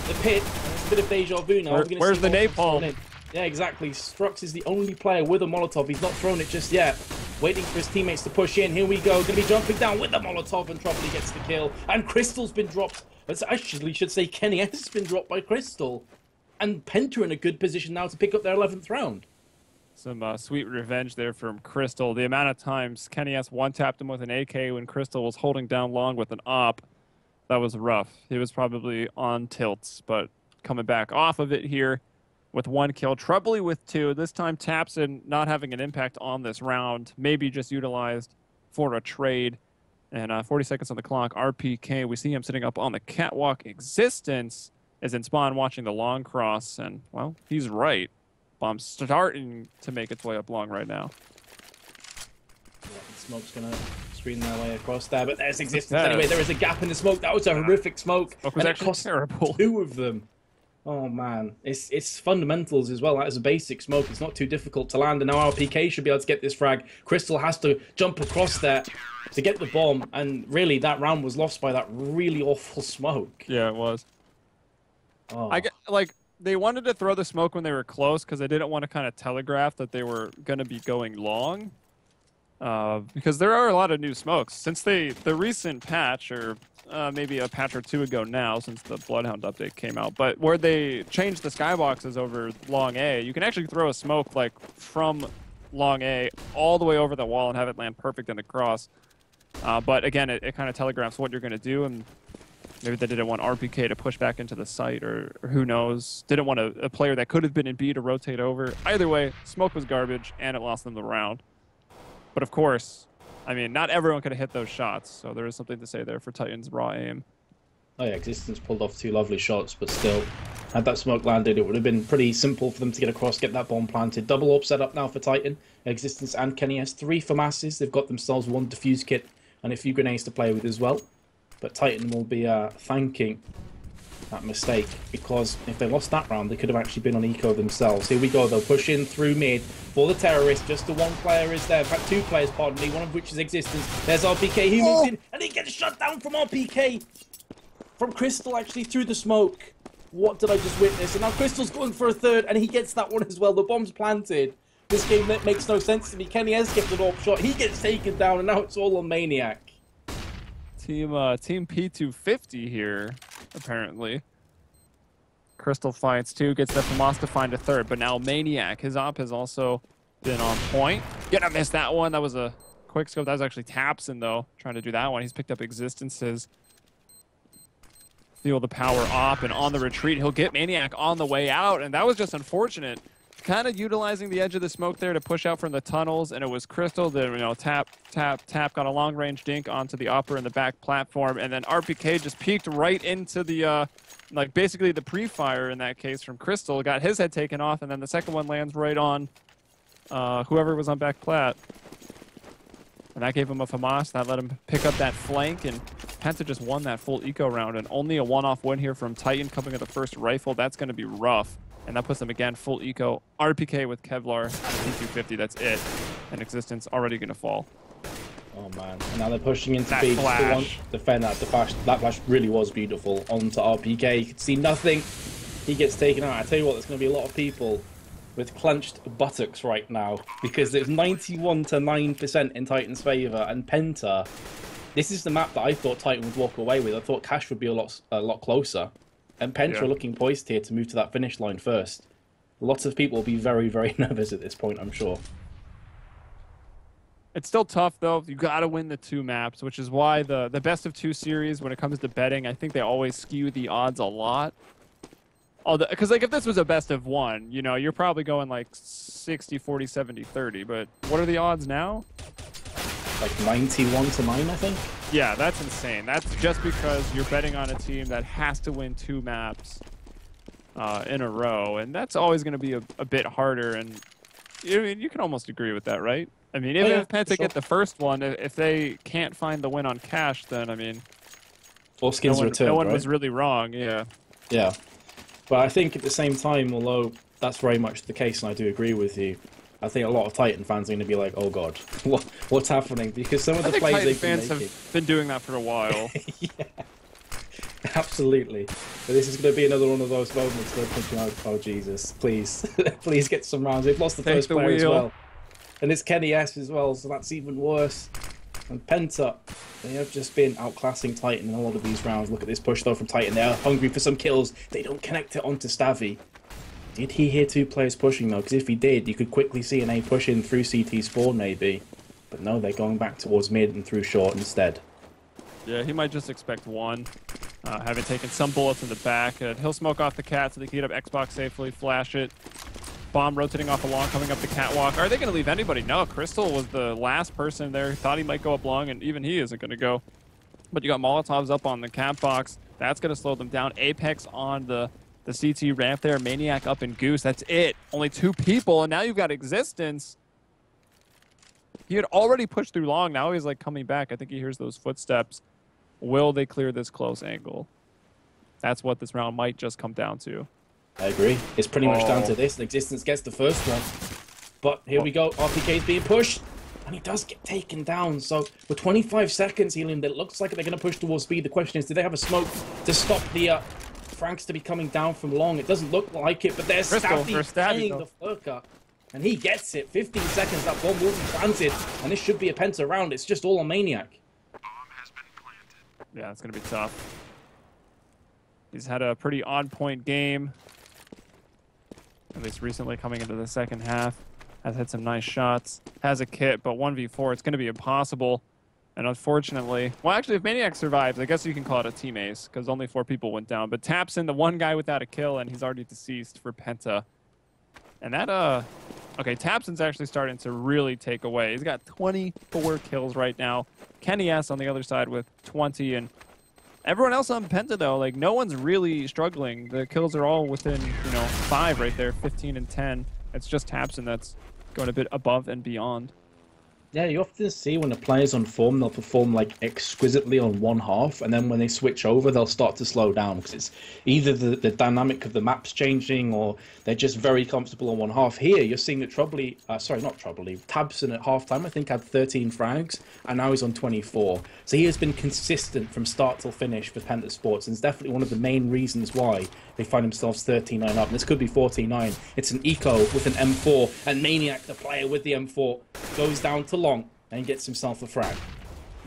the pit, and it's a bit of deja vu now. Where's the napalm? Yeah, exactly. Strux is the only player with a Molotov. He's not thrown it just yet. Waiting for his teammates to push in. Here we go. Going to be jumping down with the Molotov, and Trubley gets the kill. And Crystal's been dropped. I should say Kenny has been dropped by Crystal. And Penta in a good position now to pick up their 11th round. Some sweet revenge there from Crystal. The amount of times Kenny S one-tapped him with an AK when Crystal was holding down long with an op, that was rough. He was probably on tilts, but coming back off of it here with 1 kill. Trubley with 2. This time Tabson not having an impact on this round. Maybe just utilized for a trade. And 40 seconds on the clock. RPK, we see him sitting up on the catwalk. Existence is in spawn watching the long cross, and, well, he's right. Bomb's starting to make its way up long right now. Yeah, the smoke's going to screen their way across there, but there's Existence anyway. There is a gap in the smoke. That was a horrific smoke. It was actually terrible. 2 of them. Oh, man. It's fundamentals as well. That is a basic smoke. It's not too difficult to land, and now RPK should be able to get this frag. Crystal has to jump across there to get the bomb, and really, that round was lost by that really awful smoke. Yeah, it was. Oh. They wanted to throw the smoke when they were close because they didn't want to kind of telegraph that they were going to be going long. Because there are a lot of new smokes. Since the recent patch, or maybe a patch or 2 ago now, since the Bloodhound update came out, but where they changed the skyboxes over long A, you can actually throw a smoke like from long A all the way over the wall and have it land perfect in the cross. But again, it kind of telegraphs what you're going to do, and maybe they didn't want RPK to push back into the site, or who knows. Didn't want a player that could have been in B to rotate over. Either way, smoke was garbage, and it lost them the round. But of course, I mean, not everyone could have hit those shots, so there is something to say there for Titan's raw aim. Oh yeah, Existence pulled off 2 lovely shots, but still, had that smoke landed, it would have been pretty simple for them to get across, get that bomb planted. Double AWP set up now for Titan. Existence and Kenny S. 3 for masses. They've got themselves 1 defuse kit and a few grenades to play with as well. But Titan will be thanking that mistake, because if they lost that round, they could have actually been on eco themselves. Here we go, they'll push in through mid for the terrorist. Just the 1 player is there. In fact, 2 players, pardon me, one of which is Existence. There's RPK, he moves in, and he gets shut down from RPK. from Crystal actually through the smoke. What did I just witness? And now Crystal's going for a third, and he gets that one as well. The bomb's planted. This game makes no sense to me. Kenny has kept an AWP shot. He gets taken down, and now it's all on Maniac. Team P250 here, apparently. Crystal fights two, gets the FAMAS to find a third, but now Maniac, his op has also been on point. Gonna miss that one. That was a quick scope. That was actually Tapson, though, trying to do that one. He's picked up existences. Feel the power op, and on the retreat, he'll get Maniac on the way out, and that was just unfortunate. Kind of utilizing the edge of the smoke there to push out from the tunnels, and it was Crystal that, you know, tap, got a long-range dink onto the upper and the back platform, and then RPK just peeked right into the, like, basically the pre-fire in that case from Crystal, got his head taken off, and then the second one lands right on whoever was on back plat. And that gave him a FAMAS. That let him pick up that flank, and Penta just won that full eco round, and only a one-off win here from Titan coming with the first rifle. That's going to be rough. And that puts them again full eco. RPK with Kevlar, P250, that's it. And Existence already going to fall. Oh man, and now they're pushing into that B. Flash. Defend that. That flash really was beautiful. Onto RPK, you could see nothing. He gets taken out. I tell you what, there's going to be a lot of people with clenched buttocks right now, because it's 91 to 9% in Titan's favor, and Penta, this is the map that I thought Titan would walk away with. I thought Cash would be a lot closer. And Penta are looking poised here to move to that finish line first. Lots of people will be very, very nervous at this point, I'm sure. It's still tough, though. You got to win the two maps, which is why the best of two series, when it comes to betting, I think they always skew the odds a lot. Because, like, if this was a best of one, you know, you're probably going, like, 60, 40, 70, 30. But what are the odds now? Like 91 to 9, I think? Yeah, that's insane. That's just because you're betting on a team that has to win two maps in a row, and that's always going to be a bit harder. And you can almost agree with that, right? I mean, even if Penta get the first one, if they can't find the win on Cash, then I mean, all skins returned, no one right? was really wrong. Yeah. Yeah, but I think at the same time, although that's very much the case, and I do agree with you, I think a lot of Titan fans are going to be like, "Oh God, what's happening?" Because some of the plays they've been making... have been doing that for a while. Yeah, absolutely. But this is going to be another one of those moments where they're thinking, "Oh Jesus, please, please get some rounds." They've lost the first player as well, and it's Kenny S as well, so that's even worse. And Penta, they have just been outclassing Titan in a lot of these rounds. Look at this push though from Titan. They're hungry for some kills. They don't connect it onto Stavy. Did he hear two players pushing though? Because if he did, you could quickly see an A push in through CT spawn maybe. But no, they're going back towards mid and through short instead. Yeah, he might just expect one. Having taken some bullets in the back. He'll smoke off the cat so they can get up Xbox safely, flash it. Bomb rotating off along, coming up the catwalk. Are they going to leave anybody? No, Crystal was the last person there. Thought he might go up long, and even he isn't going to go. But you got Molotovs up on the cat box. That's going to slow them down. Apex on the CT ramp there. Maniac up in Goose. That's it. Only two people, and now you've got Existence. He had already pushed through long. Now he's like coming back. I think he hears those footsteps. Will they clear this close angle? That's what this round might just come down to. I agree. It's pretty much down to this. Existence gets the first one. But here we go. RPK's being pushed. And he does get taken down. So with 25 seconds, Helium, it looks like they're going to push towards speed. The question is, do they have a smoke to stop the Franks to be coming down from long? It doesn't look like it, but there's Stavy playing the Flurker. And he gets it. 15 seconds, that bomb will be planted. And this should be a Penta round. It's just all on Maniac. Yeah, it's going to be tough. He's had a pretty on-point game. At least recently coming into the second half. Has had some nice shots. Has a kit, but 1v4, it's going to be impossible. And unfortunately... Well, actually, if Maniac survives, I guess you can call it a team ace, because only 4 people went down. But Tapson, the one guy without a kill, and he's already deceased for Penta. And that, Okay, Tapson's actually starting to really take away. He's got 24 kills right now. Kenny S on the other side with 20, and everyone else on Penta, though, like, no one's really struggling. The kills are all within, 5 right there, 15 and 10. It's just Tapson that's going a bit above and beyond. Yeah, you often see when a player's on form, they'll perform like exquisitely on one half, and then when they switch over, they'll start to slow down because it's either the dynamic of the map's changing or they're just very comfortable on one half. Here, you're seeing that sorry, not Troubley, Tabson at halftime, I think had 13 frags, and now he's on 24. So he has been consistent from start till finish for Penta Sports, and it's definitely one of the main reasons why they find themselves 13-9 up. And this could be 14-9. It's an Eco with an M4, and Maniac, the player with the M4, goes down to long and gets himself a frag.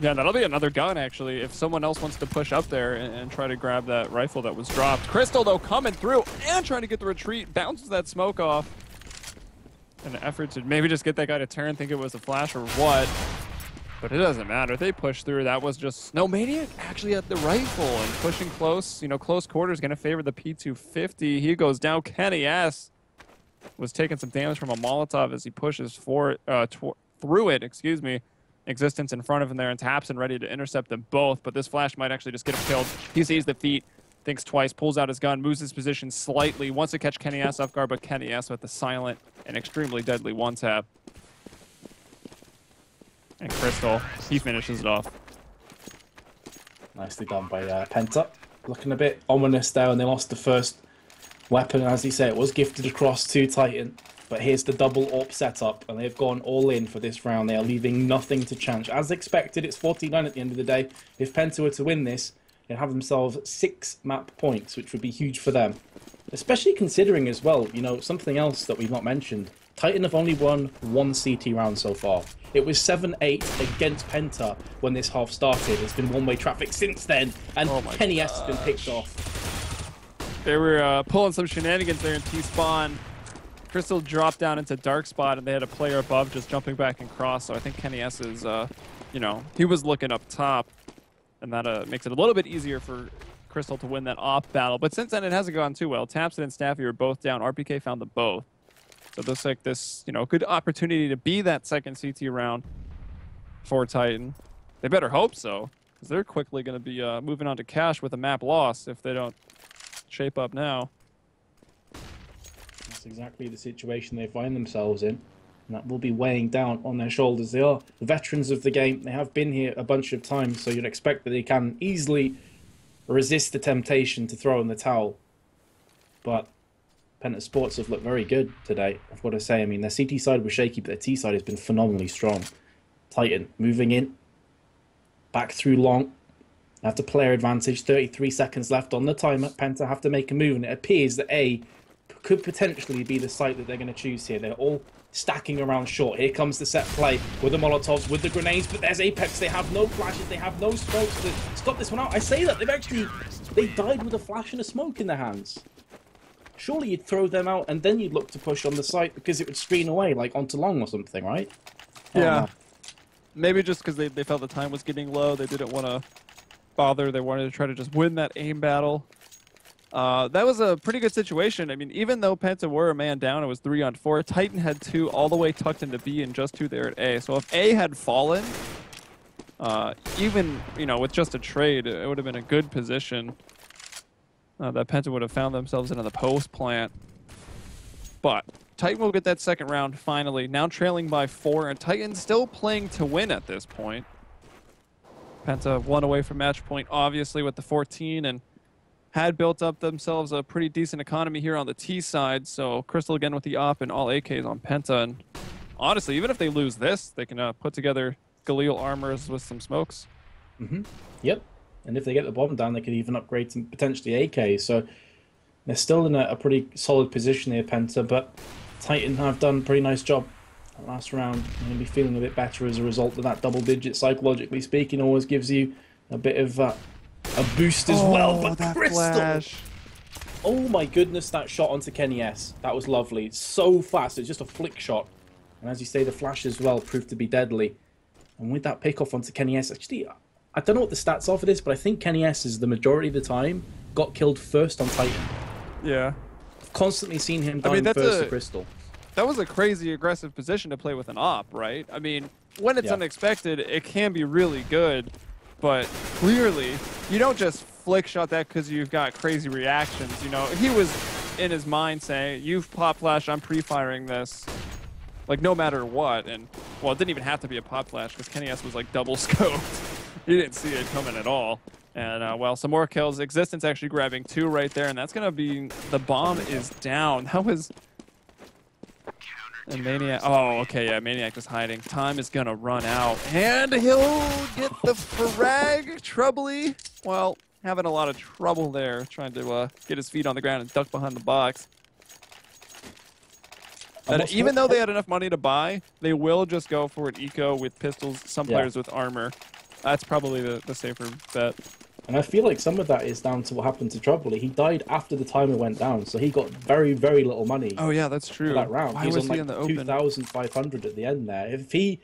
Yeah, that'll be another gun, actually, if someone else wants to push up there and try to grab that rifle that was dropped. Crystal, though, coming through and trying to get the retreat, bounces that smoke off. In an effort to maybe just get that guy to turn, think it was a flash or what. But it doesn't matter. They pushed through. That was just... No, Maniac actually had the rifle and pushing close. You know, close quarters going to favor the P250. He goes down. Kenny S was taking some damage from a Molotov as he pushes through it, excuse me. Existence in front of him there, and Tapson ready to intercept them both, but this flash might actually just get him killed. He sees the feet, thinks twice, pulls out his gun, moves his position slightly, wants to catch Kenny S off guard, but Kenny S with the silent and extremely deadly one-tap. And Crystal, he finishes it off. Nicely done by Penta. Looking a bit ominous there, and they lost the first weapon. As you say, it was gifted across to Titan. But here's the double AWP setup, and they've gone all in for this round. They are leaving nothing to chance. As expected, it's 49 at the end of the day. If Penta were to win this, they'd have themselves 6 map points, which would be huge for them. Especially considering as well, you know, something else that we've not mentioned. Titan have only won 1 CT round so far. It was 7-8 against Penta when this half started. It's been one-way traffic since then, and Kenny S has been picked off. They were pulling some shenanigans there in T-spawn. Crystal dropped down into dark spot, and they had a player above just jumping back and cross. So I think Kenny S is, you know, he was looking up top, and that makes it a little bit easier for Crystal to win that off battle. But since then, it hasn't gone too well. Tapson and Staffy were both down. RPK found them both. So it looks like this, you know, good opportunity to be that second CT round for Titan. They better hope so, because they're quickly going to be moving on to cash with a map loss if they don't shape up now. That's exactly the situation they find themselves in, and that will be weighing down on their shoulders. They are the veterans of the game. They have been here a bunch of times, so you'd expect that they can easily resist the temptation to throw in the towel. But Penta Sports have looked very good today, I've got to say. I mean, their CT side was shaky, but their T side has been phenomenally strong. Titan moving in, back through long. They have the player advantage, 33 seconds left on the timer. Penta have to make a move, and it appears that A could potentially be the site that they're going to choose here. They're all stacking around short. Here comes the set play with the Molotovs, with the grenades, but there's Apex. They have no flashes, they have no smokes to stop this one out. I say that, they died with a flash and a smoke in their hands. Surely you'd throw them out and then you'd look to push on the site because it would screen away, like onto long or something, right? Yeah. Maybe just because they felt the time was getting low, they didn't want to bother. They wanted to try to just win that aim battle. That was a pretty good situation. I mean, even though Penta were a man down, it was 3-on-4. Titan had 2 all the way tucked into B and just 2 there at A. So if A had fallen, even, you know, with just a trade, it would have been a good position that Penta would have found themselves in the post plant. But Titan will get that second round finally, now trailing by 4, and Titan still playing to win at this point. Penta 1 away from match point, obviously, with the 14, and had built up themselves a pretty decent economy here on the T side. So Crystal again with the op and all AKs on Penta. And honestly, even if they lose this, they can put together Galil armors with some smokes. Yep. And if they get the bomb down, they could even upgrade to potentially AKs. So they're still in a pretty solid position here, Penta. But Titan have done a pretty nice job that last round. They're going to be feeling a bit better as a result of that double digit. Psychologically speaking, always gives you a bit of a boost as well. But that Crystal! flash. Oh my goodness, that shot onto Kenny S. That was lovely. So fast. It's just a flick shot. And as you say, the flash as well proved to be deadly. And with that pick off onto Kenny S, actually, I don't know what the stats are for this, but I think Kenny S is the majority of the time got killed first on Titan. Yeah. I've constantly seen him dying first to Crystal. That was a crazy aggressive position to play with an op, right? I mean, when it's unexpected, it can be really good. But clearly, you don't just flick shot that because you've got crazy reactions. You know, he was in his mind saying, "You've pop flash, I'm pre-firing this." like no matter what. And well, it didn't even have to be a pop flash because Kenny S was like double scoped. He didn't see it coming at all. And well, some more kills. Existence actually grabbing 2 right there, and that's gonna be the bomb is down. That was. And Maniac. Oh, okay, yeah, Maniac just hiding. Time is gonna run out, and he'll get the frag. Troubly. Well, having a lot of trouble there, trying to get his feet on the ground and duck behind the box. And even though they had enough money to buy, they will just go for an eco with pistols. Some players with armor. That's probably the safer bet. And I feel like some of that is down to what happened to Troubly. He died after the timer went down, so he got very, very little money. Oh yeah, that's true. For that round. Why was he in the open? 2,500 at the end there. If he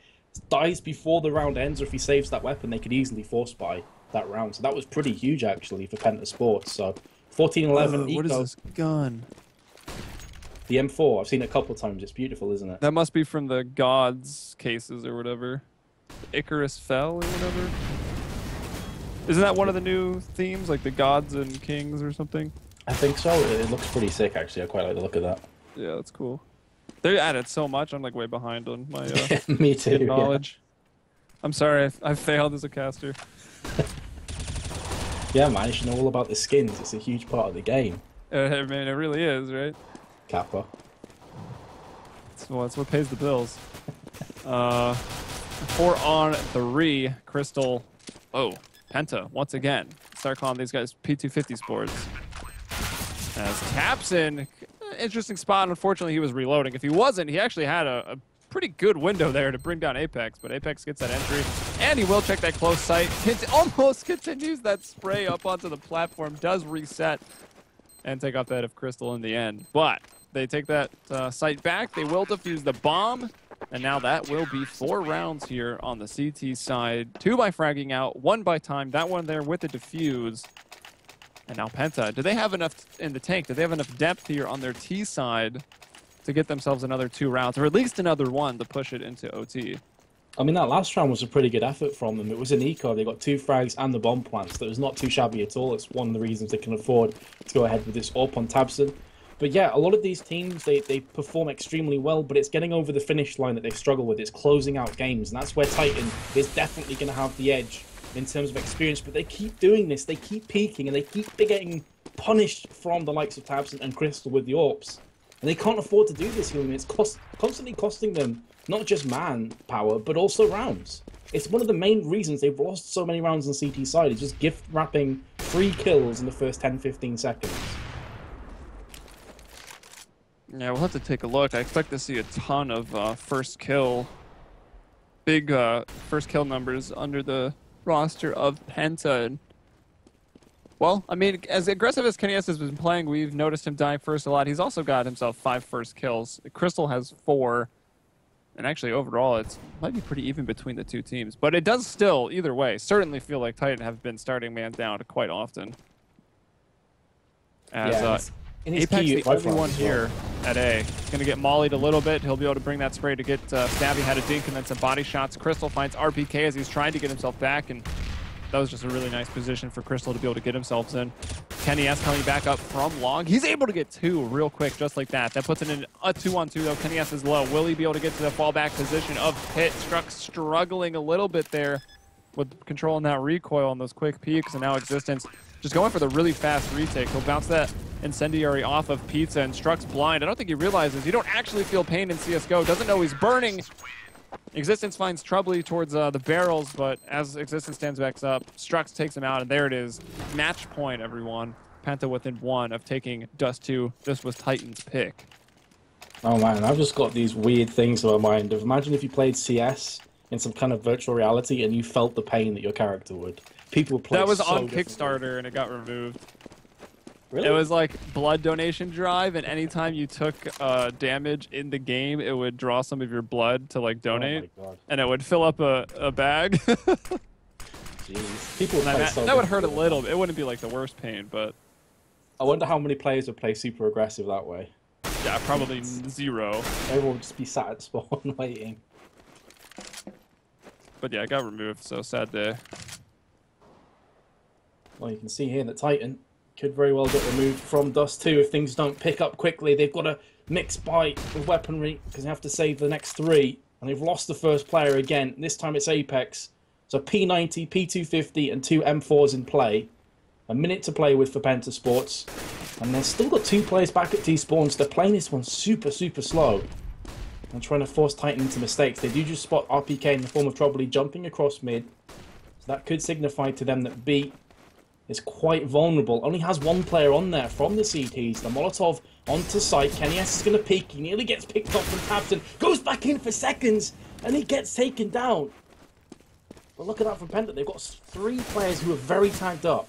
dies before the round ends, or if he saves that weapon, they could easily force buy that round. So that was pretty huge actually for Penta Sports. So 14-11 eco. What is this gun? The M4. I've seen it a couple of times. It's beautiful, isn't it? That must be from the gods cases or whatever. Icarus fell or whatever. Isn't that one of the new themes, like the gods and kings or something? I think so. It looks pretty sick, actually. I quite like the look of that. Yeah, that's cool. They added so much. I'm like way behind on my Me too, knowledge. Yeah. I'm sorry, I failed as a caster. Yeah, man, you should know all about the skins. It's a huge part of the game. I mean, it really is, right? Kappa. It's what pays the bills. 4 on 3. Crystal. Oh. Penta, once again. Start calling these guys P250 sports. As Tapson, interesting spot. Unfortunately, he was reloading. If he wasn't, he actually had a pretty good window there to bring down Apex, but Apex gets that entry, and he will check that close sight. Almost continues that spray up onto the platform, does reset, and take off that of Crystal in the end. But they take that sight back. They will defuse the bomb. And now that will be 4 rounds here on the CT side. 2 by fragging out, 1 by time. That one there with the defuse. And now Penta. Do they have enough in the tank? Do they have enough depth here on their T side to get themselves another 2 rounds, or at least another 1 to push it into OT? I mean, that last round was a pretty good effort from them. It was an eco. They got 2 frags and the bomb plants. That was not too shabby at all. It's one of the reasons they can afford to go ahead with this AWP on Tabson. But yeah, a lot of these teams, they perform extremely well, but it's getting over the finish line that they struggle with. It's closing out games, and that's where Titan is definitely going to have the edge in terms of experience. But they keep doing this. They keep peaking, and they keep getting punished from the likes of Tabs and Crystal with the AWPs. And they can't afford to do this, Helium. It's constantly costing them not just manpower, but also rounds. It's one of the main reasons they've lost so many rounds on CT side. Is just gift wrapping 3 kills in the first 10-15 seconds. Yeah, we'll have to take a look. I expect to see a ton of first kill, big first kill numbers under the roster of Penta. Well, I mean, as aggressive as Kenny S has been playing, we've noticed him dying first a lot. He's also got himself 5 first kills. Crystal has 4. And actually, overall, it might be pretty even between the 2 teams. But it does still, either way, certainly feel like Titan have been starting man down quite often. As Apex, the only one here at A. He's going to get mollied a little bit. He'll be able to bring that spray to get Stabby had a dink and then some body shots. Crystal finds RPK as he's trying to get himself back, and that was just a really nice position for Crystal to be able to get himself in. Kenny S coming back up from long. He's able to get 2 real quick, just like that. That puts it in a 2-on-2, though. Kenny S is low. Will he be able to get to the fallback position of Pit? Struck struggling a little bit there with controlling that recoil on those quick peaks, and now Existence just going for the really fast retake. He'll bounce that incendiary off of Pizza, and Struck's blind. I don't think he realizes you don't actually feel pain in CSGO. Doesn't know he's burning. Existence finds Troubly towards the barrels, but as Existence stands back up, Strux takes him out, and there it is. Match point, everyone. Penta within 1 of taking Dust 2. This was Titan's pick. Oh man, I've just got these weird things in my mind. Imagine if you played CS in some kind of virtual reality and you felt the pain that your character would. People play that was so on Kickstarter, and it got removed. Really? It was like blood donation drive, and anytime you took damage in the game, it would draw some of your blood to like donate, oh my God. And it would fill up a bag. Jeez. People play so that would hurt a little bit. It wouldn't be like the worst pain, but I wonder how many players would play super aggressive that way. Yeah, probably 0. Everyone would just be sat at spawn waiting. But yeah, it got removed, so sad day. Well, you can see here that Titan could very well get removed from Dust 2 if things don't pick up quickly. They've got to mixed by with weaponry because they have to save the next 3. And they've lost the first player again. This time it's Apex. So P90, P250, and 2 M4s in play. A minute to play with for Penta Sports. And they've still got 2 players back at T-Spawns. They're playing this one super, super slow. And trying to force Titan into mistakes. They do just spot RPK in the form of Troubley jumping across mid. So that could signify to them that B is quite vulnerable. Only has 1 player on there from the CTs. The Molotov onto site. Kenny S is going to peek. He nearly gets picked up from Tabson. Goes back in for seconds. And he gets taken down. But look at that from Penta. They've got 3 players who are very tagged up.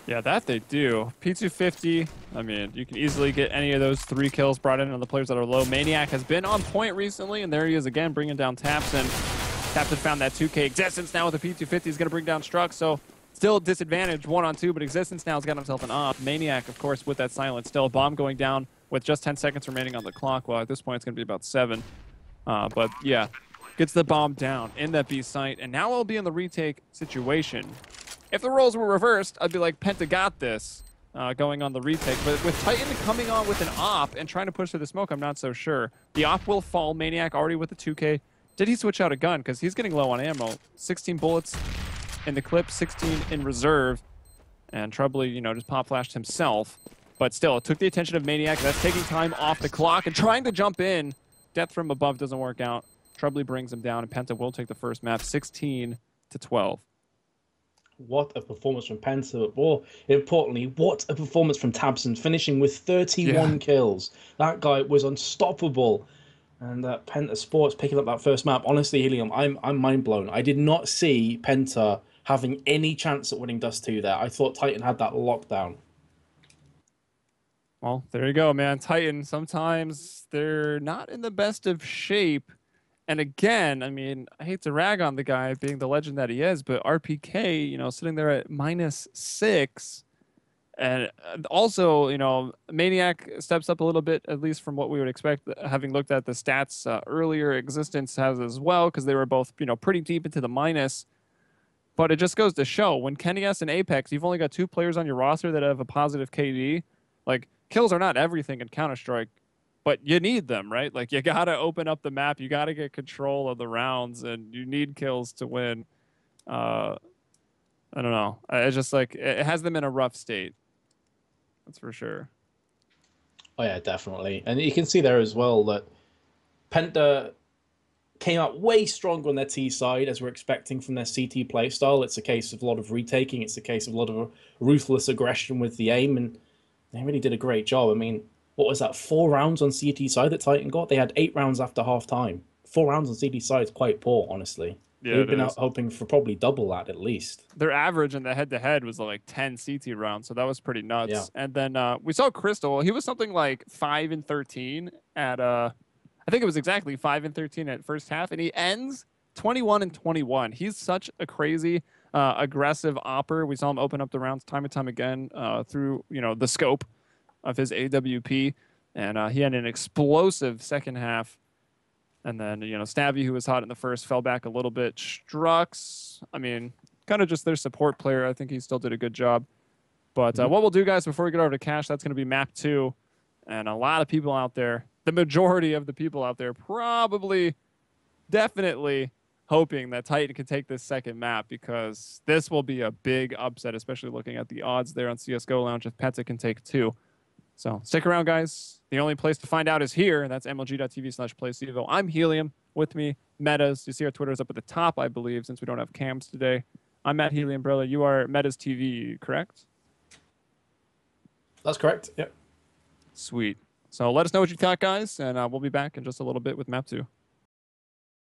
Yeah, that they do. P250, I mean, you can easily get any of those 3 kills brought in on the players that are low. Maniac has been on point recently, and there he is again, bringing down Tapson. Tapson found that 2K. Existence now with the P250 is going to bring down Struck, so still disadvantage 1-on-2, but Existence now has got himself an op. Maniac, of course, with that silence. Still a bomb going down with just 10 seconds remaining on the clock. Well, at this point, it's going to be about 7. But yeah, gets the bomb down in that B site, and now we'll be in the retake situation. If the roles were reversed, I'd be like, Penta got this going on the retake. But with Titan coming on with an op and trying to push through the smoke, I'm not so sure. The op will fall. Maniac already with the 2K. Did he switch out a gun? Because he's getting low on ammo. 16 bullets in the clip, 16 in reserve. And Troubley, you know, just pop flashed himself. But still, it took the attention of Maniac. That's taking time off the clock and trying to jump in. Death from above doesn't work out. Troubley brings him down, and Penta will take the first map, 16-12. What a performance from Penta, but more importantly, what a performance from Tabson, finishing with 31 kills. That guy was unstoppable. And Penta Sports picking up that first map. Honestly, Helium, I'm mind blown. I did not see Penta having any chance at winning Dust 2 there. I thought Titan had that lockdown. Well, there you go, man. Titan, sometimes they're not in the best of shape. And again, I mean, I hate to rag on the guy being the legend that he is, but RPK, you know, sitting there at -6. And also, you know, Maniac steps up a little bit, at least from what we would expect, having looked at the stats earlier. Existence has as well, because they were both, you know, pretty deep into the minus. But it just goes to show, when Kenny S and Apex, you've only got 2 players on your roster that have a positive KD. Like, kills are not everything in Counter-Strike. But you need them, right? Like, you got to open up the map. You got to get control of the rounds, and you need kills to win. I don't know. It's just like, it has them in a rough state. That's for sure. Oh, yeah, definitely. And you can see there as well that Penta came out way stronger on their T side, as we're expecting from their CT playstyle. It's a case of a lot of retaking. It's a case of a lot of ruthless aggression with the aim, and they really did a great job. I mean, what was that, 4 rounds on CT side that Titan got? They had 8 rounds after half-time. 4 rounds on CT side is quite poor, honestly. Yeah, They've been out hoping for probably double that, at least. Their average in the head-to-head was like 10 CT rounds, so that was pretty nuts. Yeah. And then we saw Crystal. He was something like 5-13 at, I think it was exactly 5-13 at first half, and he ends 21-21. He's such a crazy, aggressive opper. We saw him open up the rounds time and time again through, you know, the scope of his AWP, and he had an explosive second half. And then, you know, Stabby, who was hot in the first, fell back a little bit. Strux, I mean, kind of just their support player. I think he still did a good job. But what we'll do, guys, before we get over to Cash, that's going to be map 2. And a lot of people out there, the majority of the people out there, probably, definitely hoping that Titan can take this second map, because this will be a big upset, especially looking at the odds there on CSGO Lounge if Penta can take 2. So stick around, guys. The only place to find out is here. That's mlg.tv/playcevo. I'm Helium. With me, Metas. You see our Twitter's up at the top, I believe, since we don't have cams today. I'm Matt Helium, brother. You are Metas TV, correct? That's correct, yep. Sweet. So let us know what you thought, guys, and we'll be back in just a little bit with map 2.